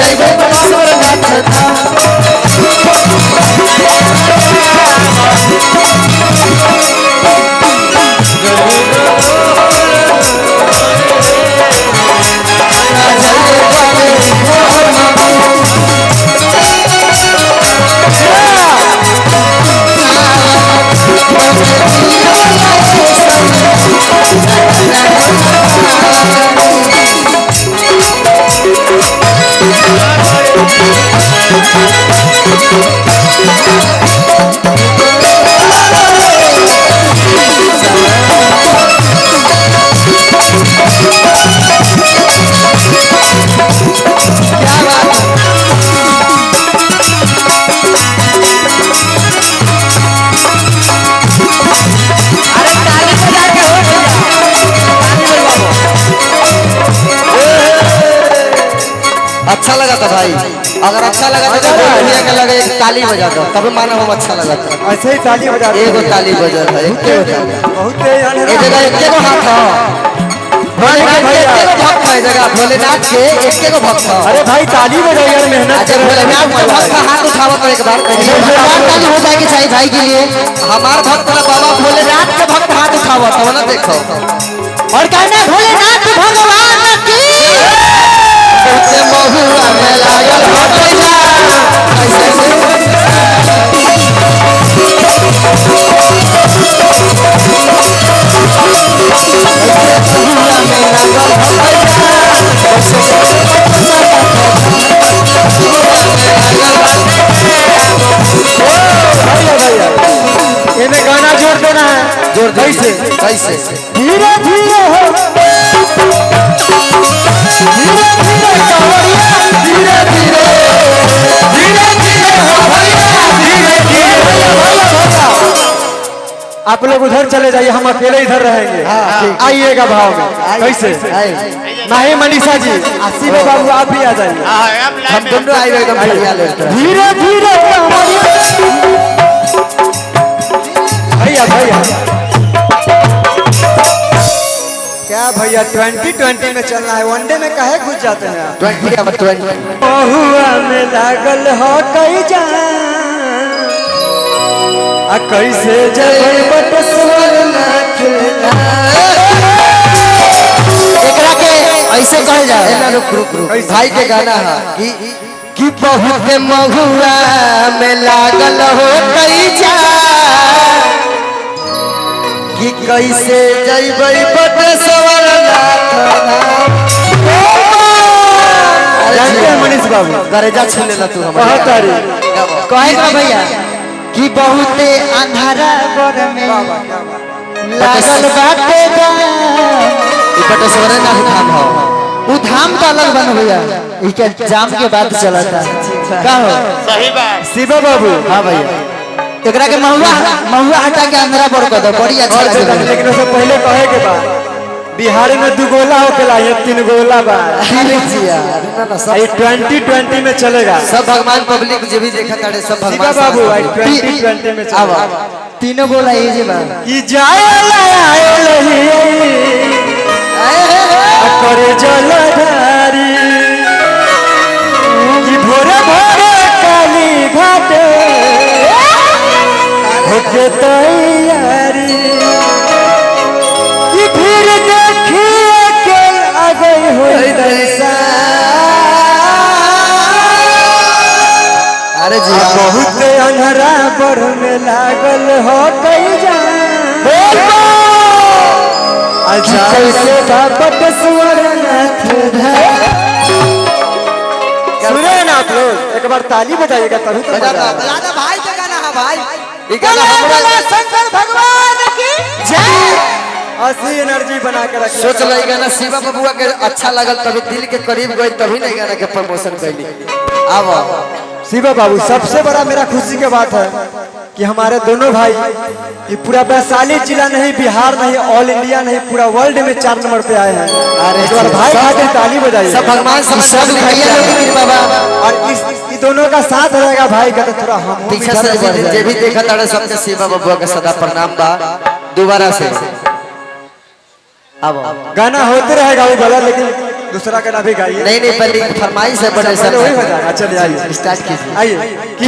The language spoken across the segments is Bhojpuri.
जइबे बटेश्वर अच्छा लगा था भाई। अगर अच्छा लगा तो भैया के लगे एक ताली बजा दो तब मानो हम अच्छा लगा था। ऐसे ही ताली बजा एगो ताली बजा था एक बहुत ए जगह एक को हाथ हो भोलेनाथ के एक को भक्त है जगह भोलेनाथ के एक को भक्त हो। अरे भाई ताली बजाओ यार मेहनत अच्छा भोलेनाथ के भक्त का हाथ उठाओ तो एक बार हमार ताली हो जाएगी चाहिए भाई के लिए। हमार भक्त ना बाबा भोलेनाथ के भक्त हाथ उठाओ तब ना देखो और कहना भोलेनाथ भगवान की महुआ में लागल हो गइला इन्हें गाना जोड़ देना है। जोड़ कैसे कैसे धीरे धीरे हो धीरे धीरे कांवरिया धीरे धीरे धीरे धीरे हो भैया धीरे धीरे। आप लोग उधर चले जाइए हम अकेले इधर रहेंगे। आइएगा भाव में कैसे नहीं मनीषा जी शिव बाबू आप भी आ जाइए हम दोनों आए एकदम बढ़िया लेते हैं। धीरे धीरे भैया भैया क्या भैया 2020 में चलना है वनडे में काहे घुस जाते हैं आप 20 अब 20 महुआ में लागल हो कई जान आ कैसे जय बटेश्वर नाथ एकरा के ऐसे कह जाए ना रुक रुक रुक भाई के गाना है कि बहुत महुआ में लागल हो कई जा कि कैसे जइबै बटेश्वर नाथ। मनीष बाबू गरेजा छीन लेला तू हम बहुत तारी कहेगा भैया कि बहुते अंधारा बर में लागल बाटे ई बटेश्वर नाथ धाम हो उ धाम का अलग बन भैया ई के जाम के बाद चलता का हो सही बात शिवा बाबू। हां भैया एकरा के महुआ हटा के अंदरा बर कर दो बड़ी अच्छा लगेगा। लेकिन उससे पहले कहे के बाद बिहार में 2 गोला होकेला ये 3 गोला बा ना ना सब ये 2020 में चलेगा। सब भगवान पब्लिक जे भी देखा ताड़े सब शिवा भगवान बाबू आई 2020 में अब चलेगा। तीनों गोला ये जे बा कि जाए लही करे जलधारी कि भोरे भोरे काली घाटे होके तैयारी कि फिर देखिए के आ गई हो अरे जी बहुत अंधरा पर में लागल हो कई जान कैसे बटेश्वर नाथ सुने ना आप लोग एक बार ताली बजाइएगा तभी तो मजा आएगा। बजा भाई के गाना है भाई ई गाना हमरा शंकर भगवान की जय। असली एनर्जी बना के रखिए। सोच लो ई गाना शिवा बबुआ के अच्छा लगल तभी दिल के करीब गई तभी नहीं गाना के प्रमोशन कैली। अब शिवा बाबू सबसे बड़ा मेरा खुशी की बात है कि हमारे दोनों भाई ये पूरा वैशाली जिला नहीं बिहार नहीं ऑल इंडिया नहीं पूरा वर्ल्ड में 4 नंबर पे आए हैं। अरे एक बार भाई खातिर ताली बजाइए। सब भगवान सब भैया लोग की कृपा बा और इस दोनों का साथ रहेगा भाई का तो थोड़ा हम पीछे से जे भी देखा ताड़े सबके शिवा बबुआ के सदा प्रणाम बा दोबारा से। अब गाना होते रहेगा वो गला लेकिन दूसरा गाना भी गाइए। नहीं नहीं, पहले फरमाइश है बड़े सर। वही हो जाएगा। चलिए आइए, स्टार्ट कीजिए। आइए कि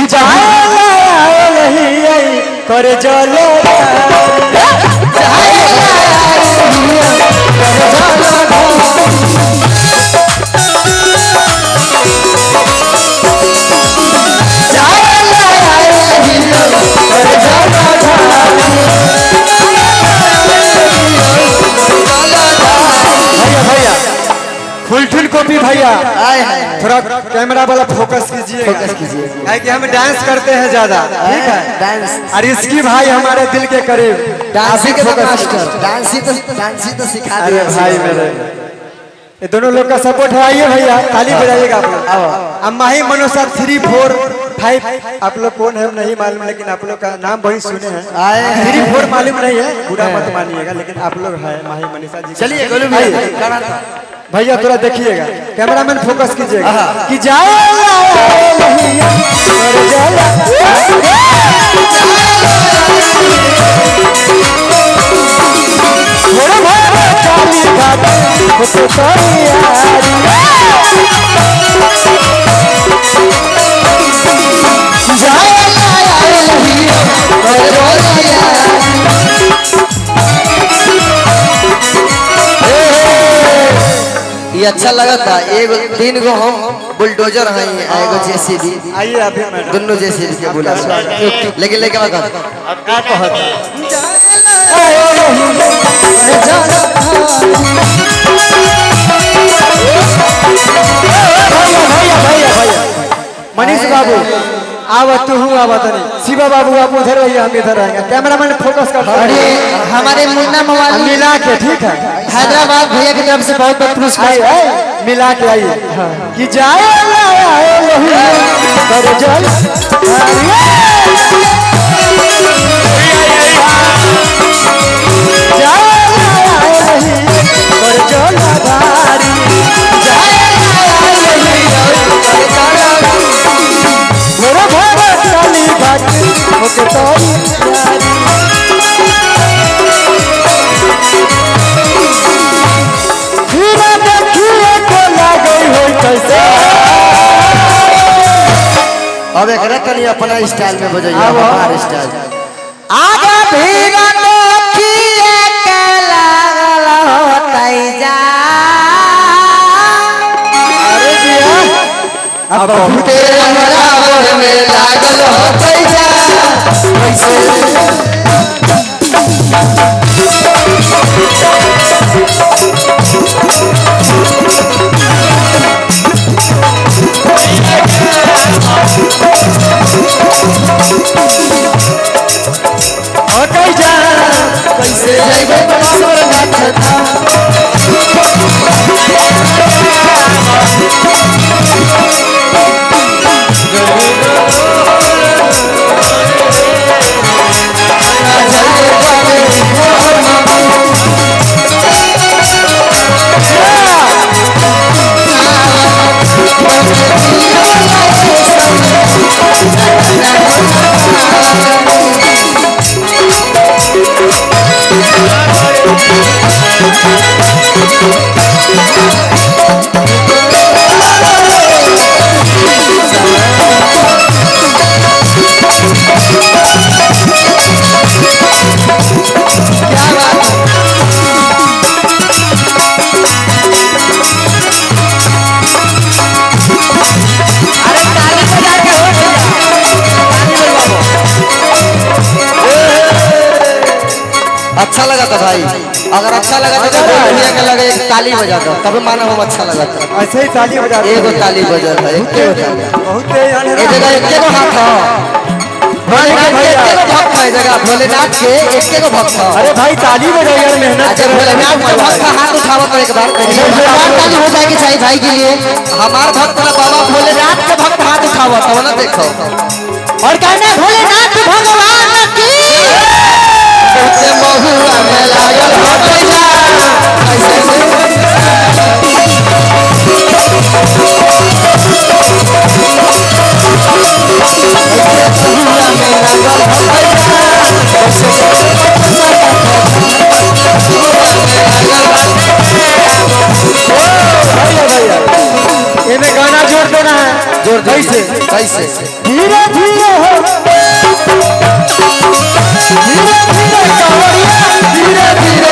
नहीं कर जलो फुल कॉपी भैया, थोड़ा कैमरा वाला फोकस कीजिए, फोकस कीजिए। है कि हम डांस करते हैं ज्यादा, ठीक है। डांस और इसकी भाई हमारे दिल के करीब, डांसी के फोकस मास्टर, डांसी तो सिखा अरे दिया भाई मेरे, ये दोनों लोग का सपोर्ट है भैया, ताली बजाइएगा आप लोग। अम्मा ही मनो साहब 3, 4, 5 आप लोग कौन है नहीं मालूम, लेकिन आप लोग का नाम वही सुने हैं। 3, 4 मालूम नहीं है, बुरा मत मानिएगा, लेकिन आप लोग है माही मनीषा जी। चलिए गोलू भैया, भैया थोड़ा देखिएगा, कैमरामैन फोकस कीजिएगा कि जाए ये अच्छा लगा था। एगो 3 गो हम बुलडोजर हैं, एगो जेसीबी। आइए अभी मैडम, दोनों जेसीबी के बोला, लेकिन लेके बता अब क्या कहता मनीष बाबू आवत तू हूँ आवत नहीं, शिवा बाबू आप उधर रहिए, हम इधर रहेंगे। कैमरामैन फोकस कर। अरे हमारे मुन्ना मवाली मिला के, ठीक है, हैदराबाद भैया की तरफ से बहुत बहुत पुरस्कार। मिला के आइए कि जाए अब एक रखनी अपना स्टाइल में बजाइए, हमारा स्टाइल। आगे भीड़ा देखिए के लागल होतै जा, अरे जिया अब बहुते हमरा मोर में लागल होतै जा, कैसे जइबे बक्सर घाट था। अच्छा लगा था भाई, अगर अच्छा लगा था तो भैया के लगे एक ताली बजा दो, तब माना हम अच्छा लगा था। ऐसे ही ताली बजा, एगो ताली बजा था, एके ताली, बहुत ए जगह एके गो हाथ हो, एके गो भक्त है जगह भोलेनाथ के, एके गो भक्त हो। अरे भाई ताली बजाओ यार, मेहनत अच्छा भोलेनाथ के भक्त का हाथ उठाओ तो एक बार ताली हो जाएगी चाहिए भाई के लिए। हमार भक्त ना बाबा भोलेनाथ के भक्त हाथ उठाओ तब ना देखो, और कहने भोलेनाथ भगवान की से बहुआ में लागल होतै जा, ऐसे देना है जोर कैसे कैसे धीरे धीरे हो धीरे धीरे कांवरिया धीरे धीरे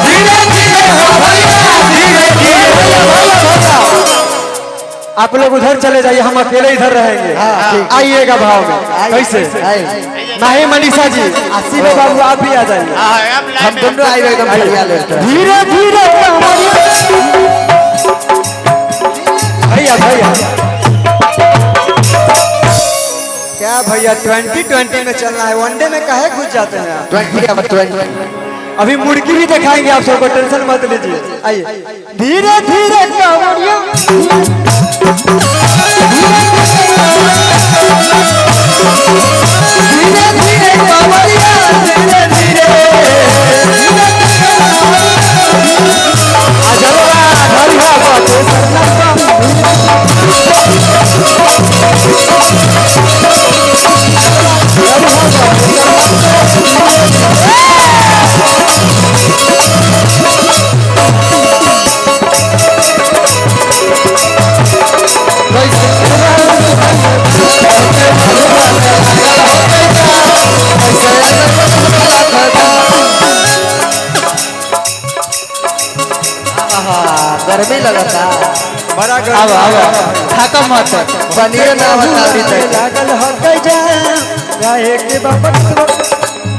धीरे धीरे हो भैया धीरे धीरे भैया आप लोग उधर चले जाइए हम अकेले इधर रहेंगे आइएगा भाव में कैसे नहीं मनीषा जी आसिफ बाबू आप भी आ जाइए हम दोनों आएंगे एकदम बढ़िया लेते धीरे धीरे भैया भैया क्या भैया 2020 में चलना है वनडे में काहे घुस जाते हैं आप 20 अभी मुड़की भी दिखाएंगे आप सबको टेंशन मत लीजिए आइए धीरे धीरे कांवरिया धीरे धीरे कांवरिया धीरे धीरे आजलवा घरिया बाते गर्मी लगता बड़ा अब थका मत बनिए ना बताओ लागल हो गई जा गाए के बाबा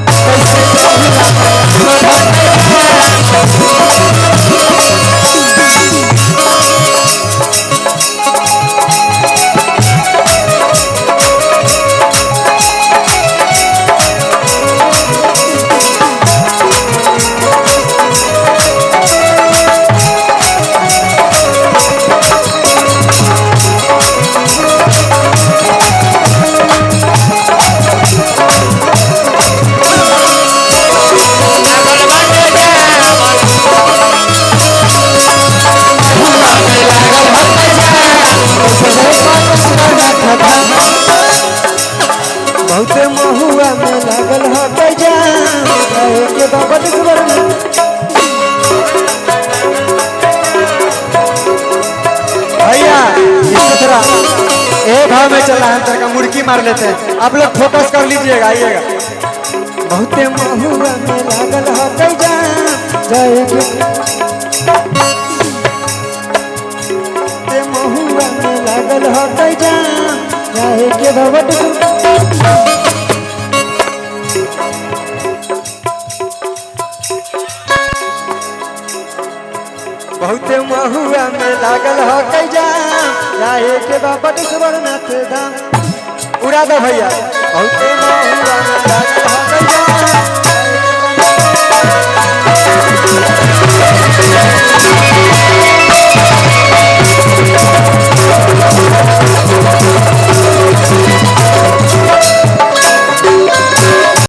बहुते महुआ में लागल हो गई जा गाए के बाबा भैया इस तरह एक भाव में चल रहा है तरह का मुड़की मार लेते हैं आप लोग फोकस कर लीजिएगा आइएगा बहुते महुआ में लागल हो गई जा गाए के महुआ में लागल हो गई जा गाए के बाबा बहुते महुआ में लागल हो गई जा जाए के बाबा स्वरनाथ धाम उड़ा दो भैया बहुते महुआ में लागल हो